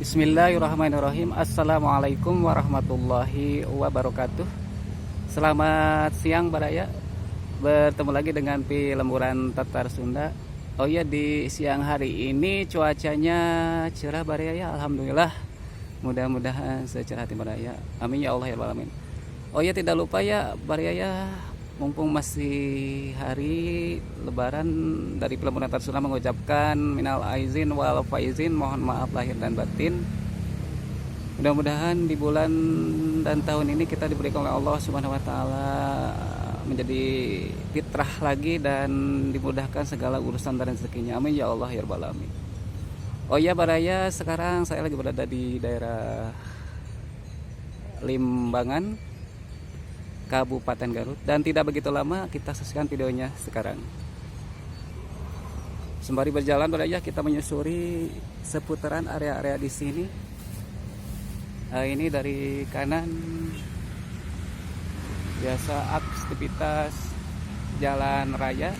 Bismillahirrahmanirrahim. Assalamualaikum warahmatullahi wabarakatuh. Selamat siang Baraya. Bertemu lagi dengan Lemburan Tatar Sunda. Oh ya, di siang hari ini cuacanya cerah Baraya ya. Alhamdulillah. Mudah-mudahan secerah hati Baraya. Amin ya Allah ya alamin. Oh ya, tidak lupa ya Baraya ya, mumpung masih hari lebaran, dari Lemburan Tatar Sunda mengucapkan minal aizin wal faizin, mohon maaf lahir dan batin. Mudah-mudahan di bulan dan tahun ini kita diberikan oleh Allah Subhanahu wa taala menjadi fitrah lagi dan dimudahkan segala urusan dan rezekinya. Amin ya Allah ya rabbal alamin. Oh ya Baraya, sekarang saya lagi berada di daerah Limbangan, Kabupaten Garut, dan tidak begitu lama kita saksikan videonya sekarang. Sembari berjalan Baraya, kita menyusuri seputaran area-area di sini. Ini dari kanan biasa aktivitas jalan raya,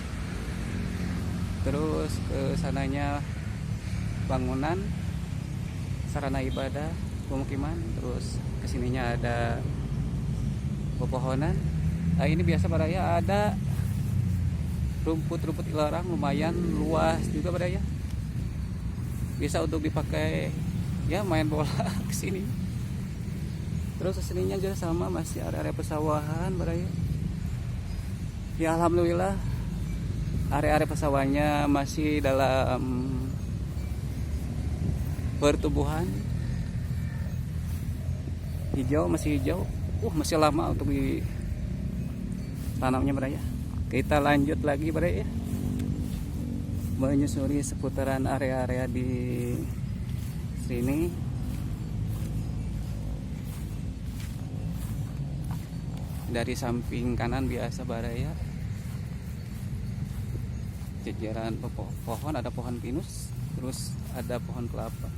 terus ke sananya bangunan, sarana ibadah, pemukiman, terus kesininya ada pepohonan. Ini biasa Baraya ada rumput-rumput ilarang, lumayan luas juga Baraya. Bisa untuk dipakai ya main bola ke sini. Terus kesininya juga sama, masih area-area pesawahan Baraya. Ya alhamdulillah area-area pesawahannya masih dalam pertumbuhan hijau, masih hijau. Masih lama untuk ditanamnya Baraya. Kita lanjut lagi Baraya, menyusuri seputaran area-area di sini. Dari samping kanan biasa Baraya, jajaran pohon, ada pohon pinus, terus ada pohon kelapa.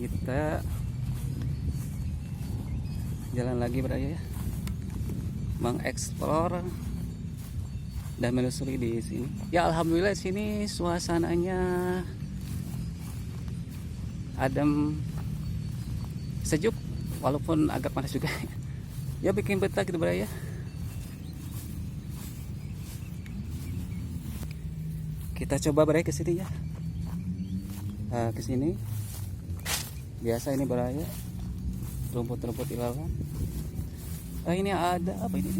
Kita jalan lagi Baraya ya, mengeksplor dan menelusuri di sini. Ya alhamdulillah sini suasananya adem, sejuk, walaupun agak panas juga. Ya bikin betah gitu Baraya. Kita coba Baraya ke sini ya. Ke sini. Biasa ini Baraya, rumput-rumput ilalang. Ini ada apa ini?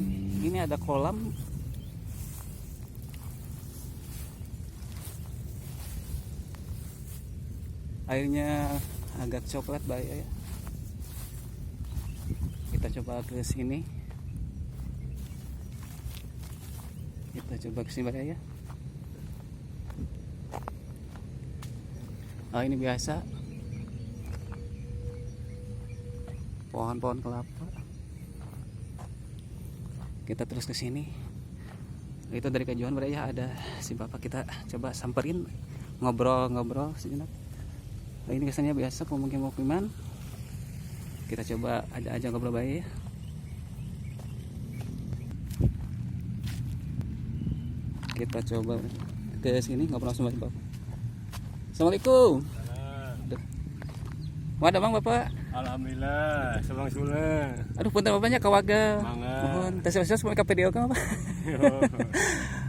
Ini ada kolam. Airnya agak coklat Baraya ya. Kita coba ke sini. Kita coba ke sini Baraya. Ini biasa pohon-pohon kelapa. Kita terus ke sini. Itu dari kejauhan Baraya ada si bapak, kita coba samperin, ngobrol-ngobrol sejenak. Ini kesannya biasa pemukiman. Kita coba aja ngobrol Baraya. Kita coba ke sini ngobrol sama bapak. Assalamualaikum. Wadah Bang Bapak. Alhamdulillah, sebang sula. Aduh punten bapaknya kawaga. Mohon tes mau ke video kan Bapak.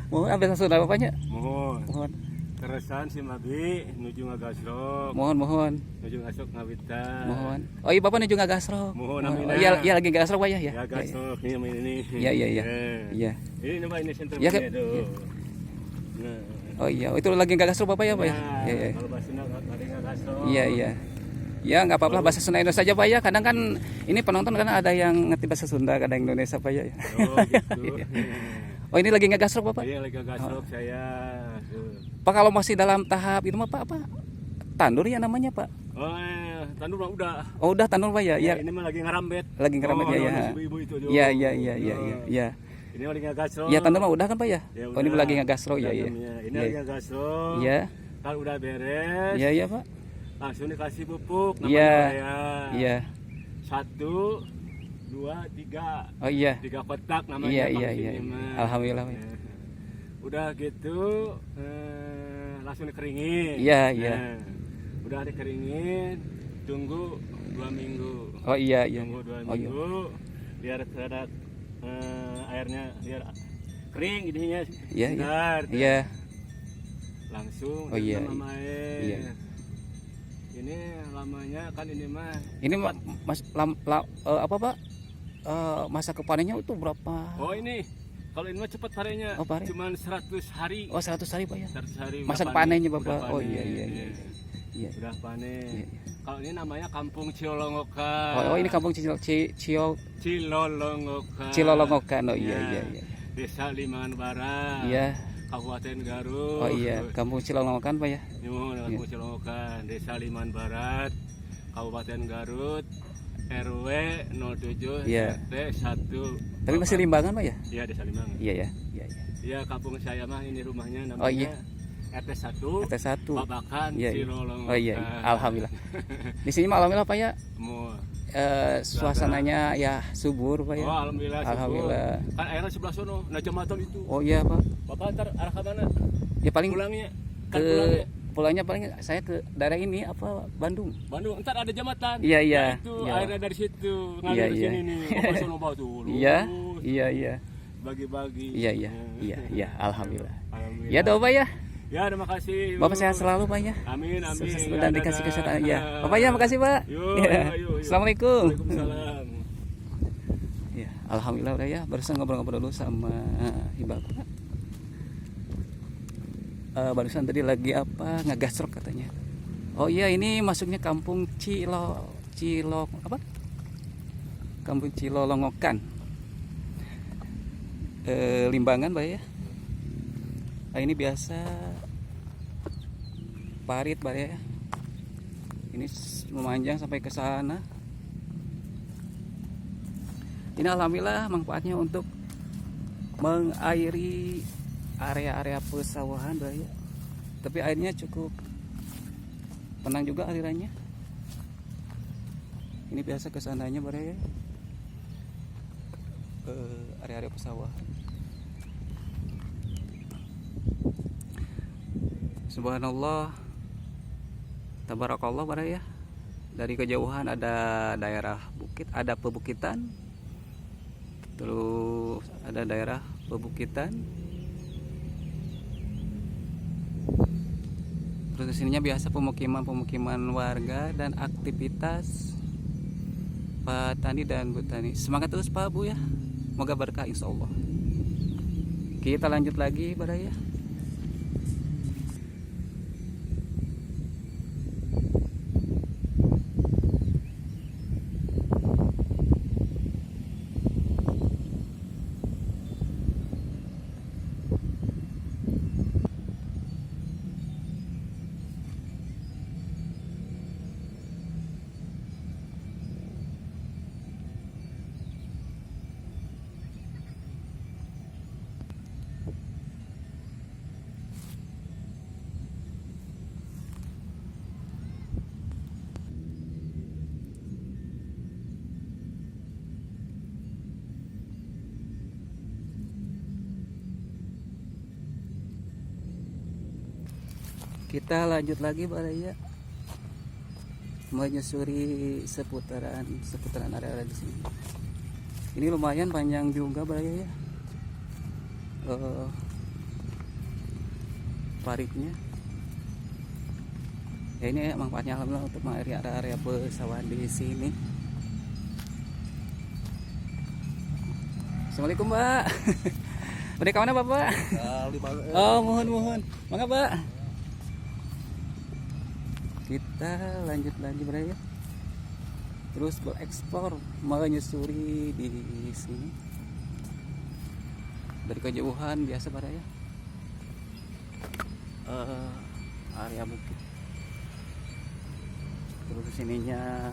Mohon ambil langsung bapaknya. Mohon. Terusan si Mabi nuju ngagasrok. Mohon. Nuju ngasok ngawitan. Mohon. Oh iya Bapak nuju ngagasrok. Mohon amin. Iya lagi ngagasrok Pak ya. Ya gasrok ini. Iya. Ini nampak ini center Ya, tuh. Nah. Oh iya, itu lagi ngagasrok Bapak ya Pak ya. Iya. Kalau bahasa Sunda ada ngagasrok. Iya. Ya nggak apa-apa, bahasa Sunda Indonesia saja Pak ya. Kadang kan ini penonton kan ada yang ngerti bahasa Sunda, kadang Indonesia Pak ya. Oh gitu. Oh ini lagi ngagasrok Bapak? Iya lagi ngagasrok saya. Pak kalau masih dalam tahap itu mah Pak apa? Tandur ya namanya Pak? Oh tandur mah udah. Oh udah tandur Pak ya? Ya. Ini mah lagi ngerambet. Lagi ngerambet ya. Ibu-ibu itu. Iya. Ini lagi ngagasrok. Ya tandur mah udah kan Pak ya? Ya Oh ini lagi ngagasrok ya. Ini lagi ngagasrok. Iya. Kalau udah beres. Iya Pak. Langsung dikasih pupuk. Iya. 1, 2, 3. Oh iya. 3 kotak namanya. Iya. Alhamdulillah. Ya. Udah gitu langsung dikeringin. Iya. Udah dikeringin, tunggu 2 minggu. Oh iya iya. Tunggu 2 Oh iya. minggu biar ada airnya biar kering jadinya. Iya, iya. Segar. Iya. Langsung Oh iya, direndam sama air. iya. Ini lamanya kan ini mah. Ini apa Pak? Masa kepanennya itu berapa? Oh ini kalau ini mah cepat parenya. Oh, pare. Cuman 100 hari. Oh 100 hari Pak ya. 100 hari. Masa udah panennya udah Bapak. Oh panen. iya iya iya. Iya. Udah panen. Iya, iya. Kalau ini namanya Kampung Cilolongokan. Oh ini kampung Cilolongokan. Cilolongokan. Oh iya iya iya. Desa Limangan Barat. Iya. Kabupaten Garut. Oh iya, kampung Cilolongokan Pak ya. Nyuwun, Kampung Cilolongokan, Desa Limangan Barat, Kabupaten Garut, RW 07 Iya. RT 1. Tapi masih Limbangan Pak ya? Iya, Desa Limangan. Iya ya. Iya iya. Iya, kampung saya mah ini rumahnya namanya Oh, iya. RT 1. RT 1. Babakan Iya, iya. Cilolongokan. Oh iya, alhamdulillah. Di sini mah alhamdulillah Pak ya. Semua. Suasananya ya subur Pak ya. Oh, alhamdulillah. syukur. Alhamdulillah. Kan airnya sebelah sono, nah jembatan itu. Oh iya Pak. Bapak ntar arah ke mana? Ya paling Pulangnya. Kan ke pulangnya pulangnya paling saya ke daerah ini apa Bandung. Bandung, ntar ada jembatan. Iya, iya. Nah, itu Iya. airnya dari situ ngalir Iya, ke iya. sini nih. Bapak sono batu. Iya, iya iya. Bagi-bagi. Iya iya. Iya iya, alhamdulillah. Alhamdulillah. Ya doa Pak ya. Ya, terima kasih. Bapak sehat selalu Pak ya. Amin, amin. Sukses Ya, dan dadah. dikasih kesehatan ya. Bapak ya makasih Pak. Yuk, Ya. yuk, yuk. Assalamualaikum. Waalaikumsalam. Ya, alhamdulillah udah ya. Barusan ngobrol-ngobrol dulu sama Ibu Bapak. Barusan tadi lagi apa ngegasrok katanya. Oh iya ini masuknya kampung Cilo apa? Kampung Cilolongokan. Limbangan Pak ya. Nah, ini biasa parit Pak ya. Ini memanjang sampai ke sana. Ini alhamdulillah manfaatnya untuk mengairi area-area pesawahan Pak ya. Tapi airnya cukup tenang juga alirannya. Ini biasa kesananya Pak ya. Area-area pesawahan. Subhanallah, tabarakallah Pak ya. Dari kejauhan ada daerah bukit, ada pebukitan. Terus ada daerah pebukitan. Terus kesininya biasa pemukiman warga dan aktivitas Pak Tani dan Bu Tani. Semangat terus Pak Bu ya. Semoga berkah insya Allah. Kita lanjut lagi Pak ya. Kita lanjut lagi Pak ya. Menyusuri seputaran area di sini. Ini lumayan panjang juga Pak ya. Paritnya. Ya ini manfaatnya alhamdulillah untuk mengairi area pesawahan di sini. Assalamualaikum Pak. Udah kemana Bapak? Oh mohon. Mangga Pak. Kita lanjut lagi Pak ya. Terus bereksplor menyusuri di sini. Dari kejauhan biasa Pak ya. Area bukit. Terus sininya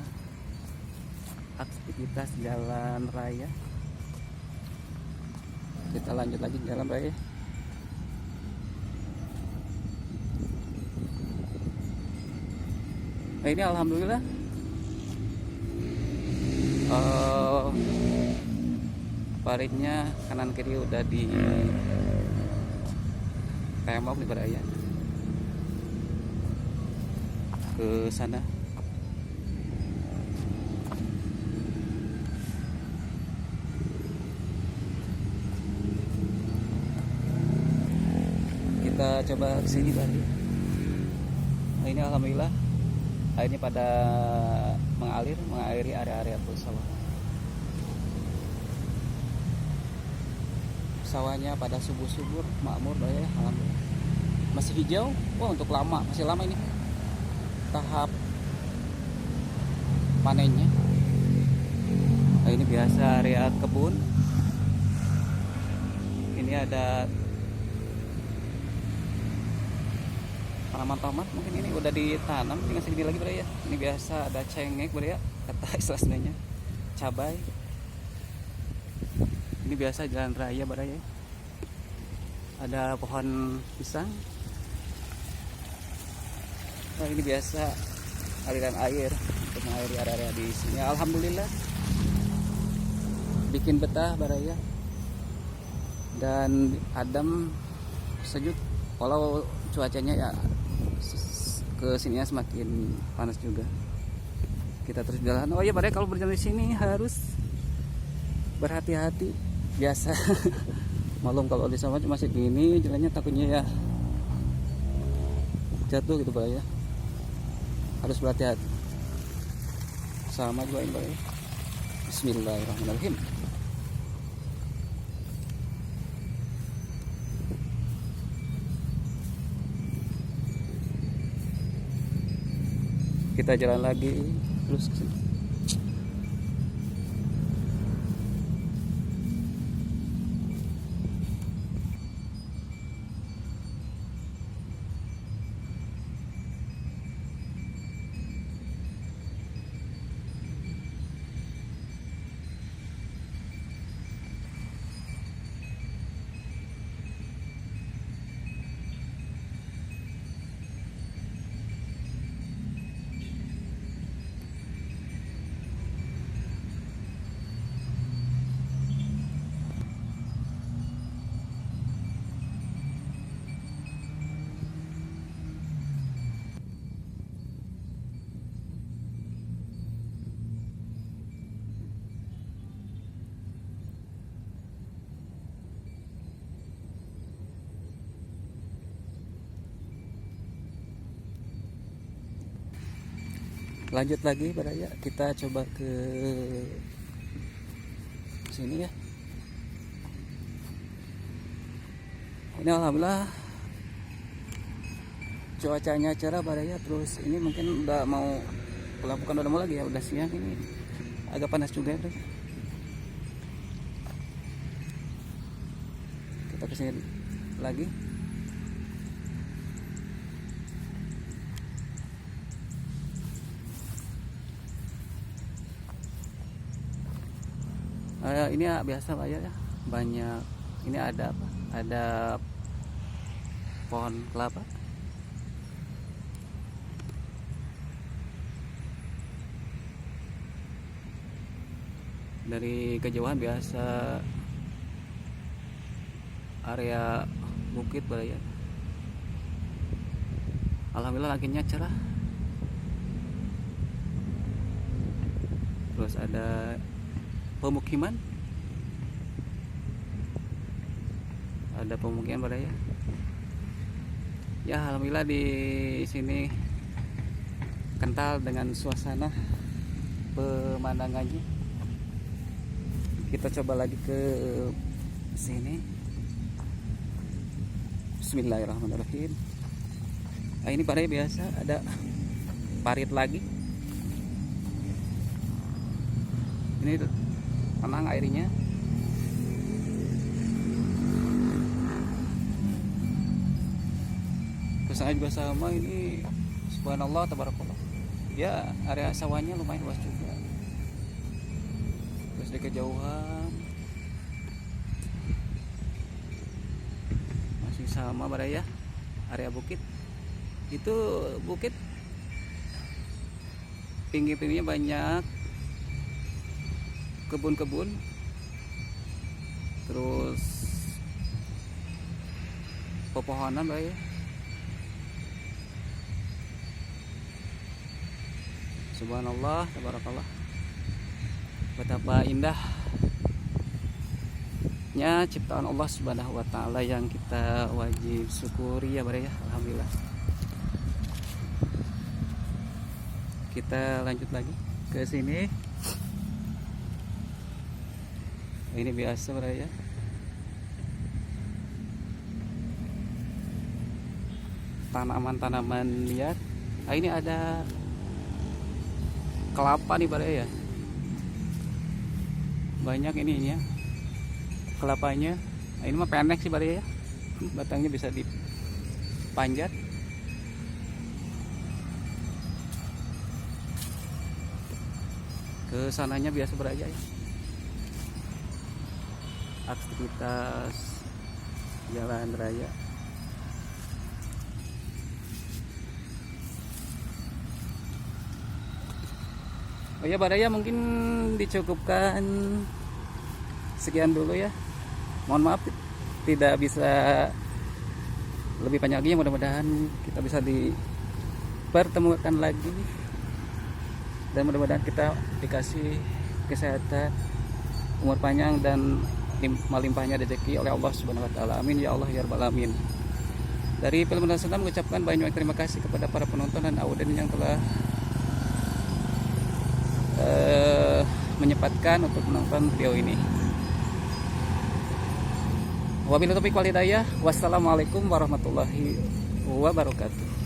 aktivitas jalan raya. Kita lanjut lagi jalan raya. Nah ini alhamdulillah paritnya kanan kiri udah di tembok di Baraya ke sana Kita coba kesini tadi. Nah, ini alhamdulillah airnya pada mengairi area-area sawah. Sawahnya pada subur-subur, makmur ya, alhamdulillah. Masih hijau, wah untuk lama, masih lama ini tahap panennya. Nah, ini biasa area kebun. Ini ada tanaman tomat, mungkin ini udah ditanam, tinggal segini lagi ya. Ini biasa ada cengek ya, kata istilahnya, cabai. Ini biasa jalan raya ya. Ada pohon pisang. Nah, ini biasa aliran air untuk mengairi area di sini. Alhamdulillah bikin betah baraya dan adem, sejuk. Walau cuacanya ya ke sini semakin panas juga. Kita terus jalan. Oh iya baraya, kalau berjalan di sini harus berhati-hati. Biasa malum kalau di sawah cuma segini jalannya, takutnya ya jatuh gitu baraya. Harus berhati-hati. Sama juga ini baraya. Bismillahirrahmanirrahim. Kita jalan lagi terus ke sini. Lanjut lagi baraya, kita coba ke sini ya. Ini alhamdulillah cuacanya cerah baraya. Terus ini mungkin udah mau pulang, bukan udah mau lagi ya, udah siang. Ini agak panas juga ya. Kita kesini lagi. Ini ya, biasa Pak ya, banyak. Ini ada apa? Ada pohon kelapa. Dari kejauhan biasa area bukit Pak ya. Alhamdulillah langitnya cerah. Terus ada pemukiman, ada pemukiman pada ya. Alhamdulillah di sini kental dengan suasana pemandangannya. Kita coba lagi ke sini. Bismillahirrahmanirrahim. Nah, ini pada biasa ada parit lagi. Ini tenang airnya. Kesannya juga sama ini. Subhanallah, tabarakallah. Ya, area sawahnya lumayan luas juga. Terus di kejauhan masih sama baraya, area bukit. Itu bukit pinggir-pinggirnya banyak kebun-kebun, terus pepohonan ya. Subhanallah, tabarakallah. Betapa indah nikmatnya ciptaan Allah Subhanahu wa taala yang kita wajib syukuri ya Bare ya. Alhamdulillah. Kita lanjut lagi ke sini. Ini biasa Bare ya. Tanaman-tanaman liar. Nah, ini ada kelapa nih Bare ya. Banyak ini ya kelapanya. Nah, ini mah pendek sih Bare ya, batangnya bisa dipanjat. Ke sananya biasa beraja ya, aktivitas jalan raya. Oh ya Bare ya, mungkin dicukupkan sekian dulu ya. Mohon maaf tidak bisa lebih banyak lagi. Mudah-mudahan kita bisa dipertemukan lagi, dan mudah-mudahan kita dikasih kesehatan, umur panjang, dan melimpahnya rezeki oleh Allah Subhanahu wa taala. Amin ya Allah ya rabbal alamin. Dari Film Nasional mengucapkan banyak terima kasih kepada para penonton dan audien yang telah menyempatkan untuk menonton video ini. Wabillahi taufiq wal hidayah. Wassalamualaikum warahmatullahi wabarakatuh.